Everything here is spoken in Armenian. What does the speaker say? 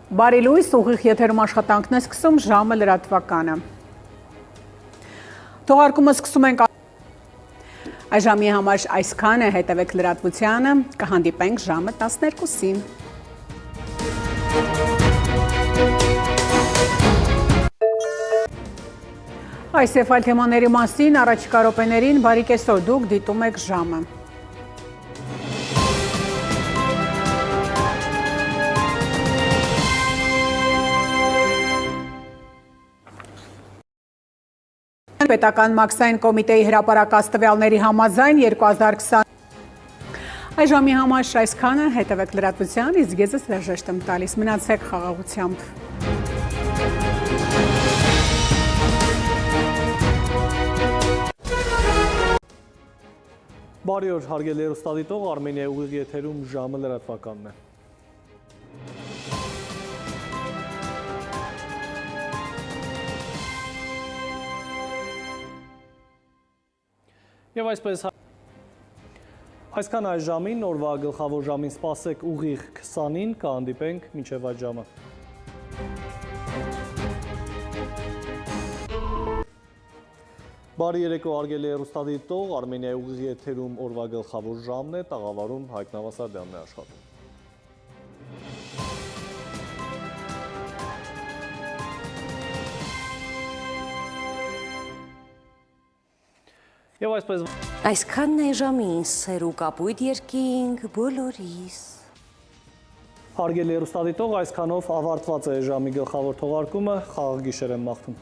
Բարի լույս, ուղիղ եթերում աշխատանքն է սկսում, ժամը լրատվականը։ Թողարկումը սկսում ենք այս ժամի համար այսքան է, հետևեք լրատվությանը, կհանդիպենք ժամը 12-ին։ Այս եւ այլ թեմաների մասին առաջիկա րոպեներին բարի կեսօր, դուք դիտում եք ժամը։ Պետական մաքսային կոմիտեի հրապարակած տվյալների համաձայն 2020 այս ժամի համար այսքանը, հետևեք լրատվության, իսկ ես հրաժեշտ եմ տալիս, մնացեք խաղաղությամբ։ Բարի օր, հարգելի հեռուստադիտող, Արմենիայի ուղիղ եթերում ժամը լրատվականն է։ Եվ այսքան այս ժամին, օրվա գլխավոր ժամին սպասեք ուղիղ 20-ին, կհանդիպենք մինչև այդ ժամը։ Բարի երեկո, հարգելի հեռուստադիտող, Արմենիայի ուղիղ եթերում օրվա գլխավոր ժամն է, տաղավարում Հայկ Նավասարդյանն է աշխատում։ Եվ այսքանն է ժամին սերու կապույտ երկինք բոլորիս։ Հարգելի հեռուստադիտող, այսքանով ավարտված է ժամի գլխավոր թողարկումը, խաղաղ գիշեր եմ մաղթում։